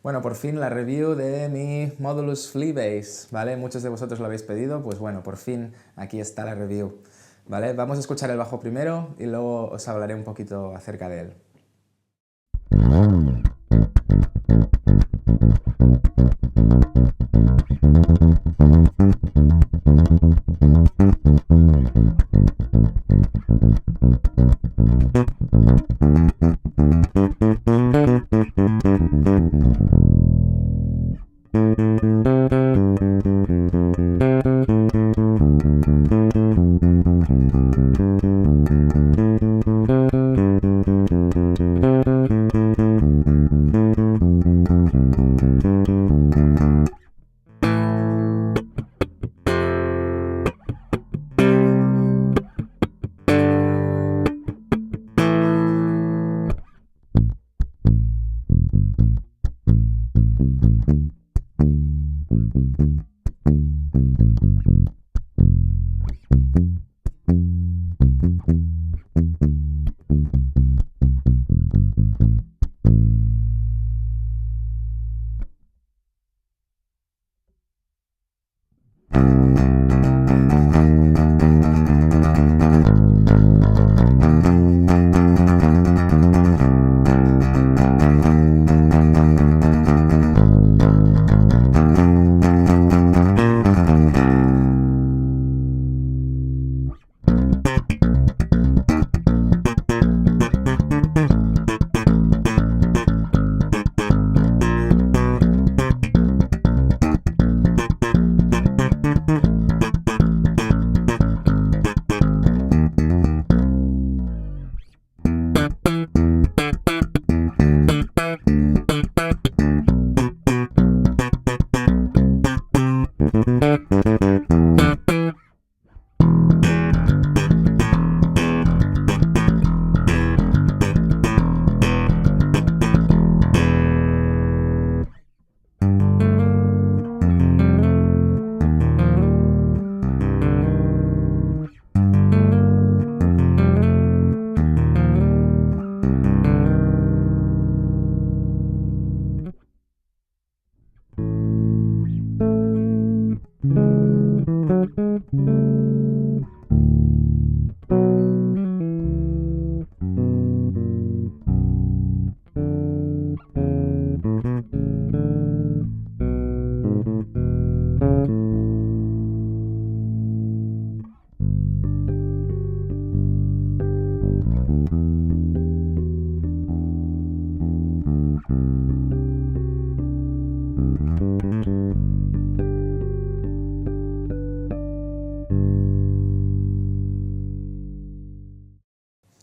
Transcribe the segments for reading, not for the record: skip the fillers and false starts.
Bueno, por fin la review de mi Modulus Flea Bass, ¿vale? Muchos de vosotros lo habéis pedido, pues bueno, por fin aquí está la review, ¿vale? Vamos a escuchar el bajo primero y luego os hablaré un poquito acerca de él.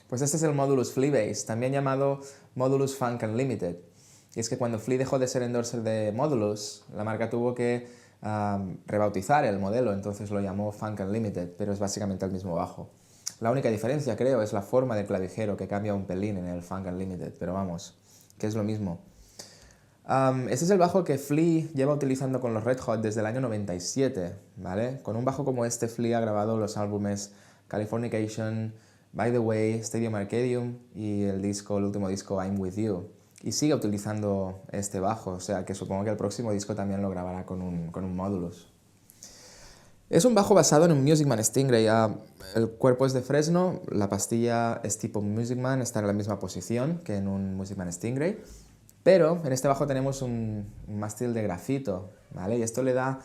Pues este es el Modulus Flea Bass, también llamado Modulus Funk Unlimited. Y es que cuando Flea dejó de ser endorser de Modulus, la marca tuvo que rebautizar el modelo, entonces lo llamó Funk Unlimited, pero es básicamente el mismo bajo. La única diferencia, creo, es la forma del clavijero, que cambia un pelín en el Funk Unlimited, pero vamos, que es lo mismo. Este es el bajo que Flea lleva utilizando con los Red Hot desde el año 97, ¿vale? Con un bajo como este, Flea ha grabado los álbumes Californication, By the Way, Stadium Arcadium y el último disco I'm With You. Y sigue utilizando este bajo, o sea que supongo que el próximo disco también lo grabará con un Modulus. Es un bajo basado en un Music Man Stingray. El cuerpo es de fresno, la pastilla es tipo Music Man, está en la misma posición que en un Music Man Stingray. Pero en este bajo tenemos un mástil de grafito, ¿vale? Y esto le da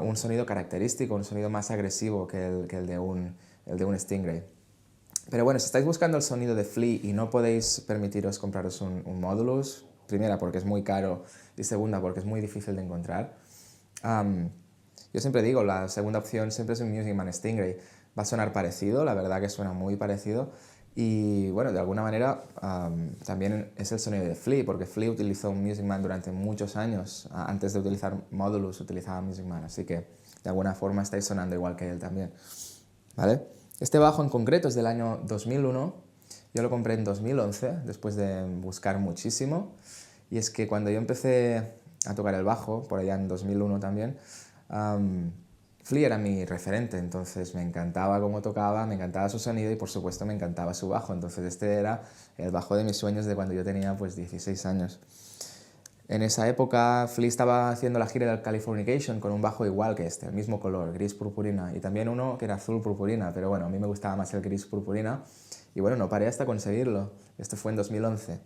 un sonido característico, un sonido más agresivo que el de un Stingray. Pero bueno, si estáis buscando el sonido de Flea y no podéis permitiros compraros un Modulus, primera porque es muy caro y segunda porque es muy difícil de encontrar, yo siempre digo, la segunda opción siempre es un Music Man Stingray. Va a sonar parecido, la verdad que suena muy parecido. Y bueno, de alguna manera también es el sonido de Flea, porque Flea utilizó un Music Man durante muchos años. Antes de utilizar Modulus utilizaba Music Man, así que de alguna forma estáis sonando igual que él también, ¿vale? Este bajo en concreto es del año 2001, yo lo compré en 2011, después de buscar muchísimo, y es que cuando yo empecé a tocar el bajo, por allá en 2001 también, Flea era mi referente, entonces me encantaba cómo tocaba, me encantaba su sonido y por supuesto me encantaba su bajo, entonces este era el bajo de mis sueños de cuando yo tenía pues 16 años. En esa época, Flea estaba haciendo la gira del Californication con un bajo igual que este, el mismo color, gris purpurina, y también uno que era azul purpurina, pero bueno, a mí me gustaba más el gris purpurina, y bueno, no paré hasta conseguirlo. Esto fue en 2011.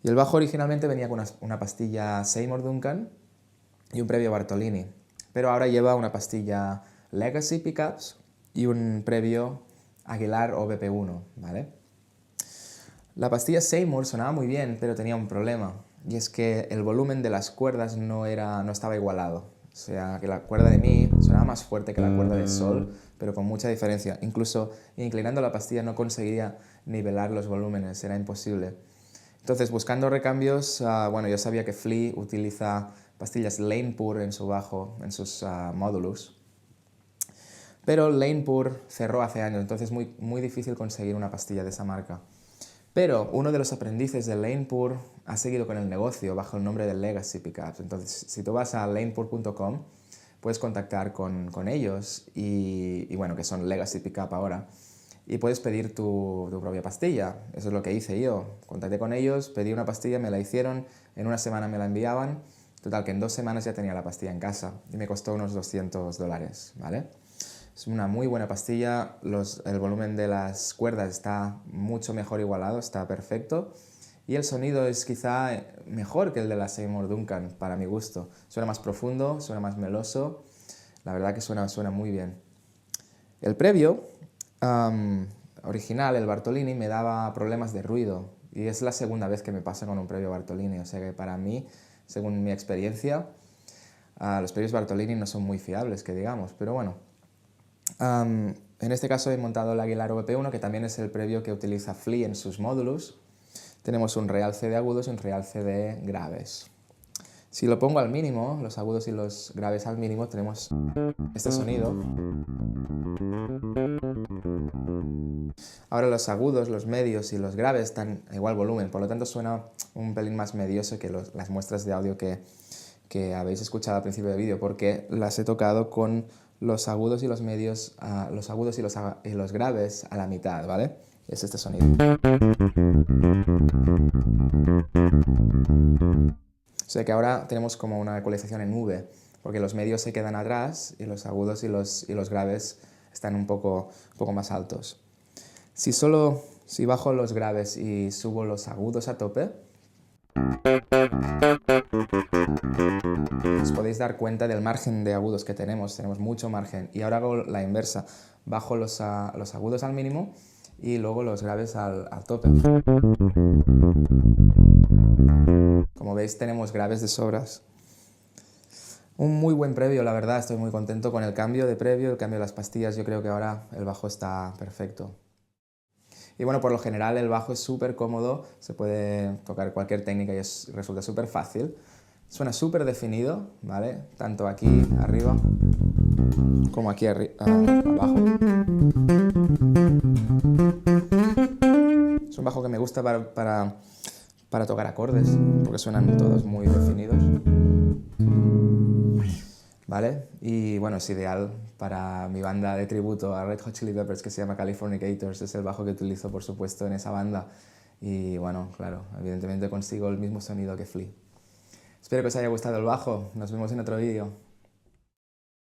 Y el bajo originalmente venía con una pastilla Seymour Duncan y un previo Bartolini, pero ahora lleva una pastilla Legacy Pickups y un previo Aguilar OBP1, ¿vale? La pastilla Seymour sonaba muy bien, pero tenía un problema, y es que el volumen de las cuerdas no estaba igualado. O sea, que la cuerda de Mi sonaba más fuerte que la cuerda de Sol, pero con mucha diferencia. Incluso inclinando la pastilla no conseguía nivelar los volúmenes, era imposible. Entonces, buscando recambios, bueno, yo sabía que Flea utiliza pastillas Lanepur en su bajo, en sus módulos. Pero Lanepur cerró hace años, entonces es muy difícil conseguir una pastilla de esa marca. Pero uno de los aprendices de Lanepur ha seguido con el negocio bajo el nombre de Legacy Pickups. Entonces, si tú vas a lanepur.com, puedes contactar con ellos y bueno, que son Legacy Pickup ahora, y puedes pedir tu propia pastilla. Eso es lo que hice yo. Contacté con ellos, pedí una pastilla, me la hicieron, en una semana me la enviaban. Total, que en 2 semanas ya tenía la pastilla en casa y me costó unos $200, ¿vale? Es una muy buena pastilla, el volumen de las cuerdas está mucho mejor igualado, está perfecto. Y el sonido es quizá mejor que el de la Seymour Duncan, para mi gusto. Suena más profundo, suena más meloso, la verdad que suena muy bien. El previo original, el Bartolini, me daba problemas de ruido. Y es la segunda vez que me pasa con un previo Bartolini, o sea que para mí, según mi experiencia, los previos Bartolini no son muy fiables, que digamos, pero bueno. En este caso he montado el Aguilar OBP1, que también es el previo que utiliza Flea en sus módulos. Tenemos un realce de agudos y un realce de graves. Si lo pongo al mínimo, los agudos y los graves al mínimo, tenemos este sonido. Ahora los agudos, los medios y los graves están a igual volumen, por lo tanto suena un pelín más medioso que las muestras de audio que habéis escuchado al principio del vídeo, porque las he tocado con los agudos y los medios, los agudos y los graves a la mitad, ¿vale? Es este sonido. O sea que ahora tenemos como una ecualización en V, porque los medios se quedan atrás y los agudos y los graves están un poco más altos. Si bajo los graves y subo los agudos a tope, os podéis dar cuenta del margen de agudos que tenemos mucho margen. Y ahora hago la inversa, bajo los agudos al mínimo y luego los graves al tope. Como veis, tenemos graves de sobras. Un muy buen previo, la verdad, estoy muy contento con el cambio de previo, el cambio de las pastillas. Yo creo que ahora el bajo está perfecto. Y bueno, por lo general el bajo es súper cómodo, se puede tocar cualquier técnica y resulta súper fácil. Suena súper definido, ¿vale? Tanto aquí arriba como aquí abajo. Es un bajo que me gusta para tocar acordes, porque suenan todos muy definidos, ¿vale? Y bueno, es ideal para mi banda de tributo a Red Hot Chili Peppers, que se llama Californicators. Es el bajo que utilizo, por supuesto, en esa banda. Y bueno, claro, evidentemente consigo el mismo sonido que Flea. Espero que os haya gustado el bajo. Nos vemos en otro vídeo.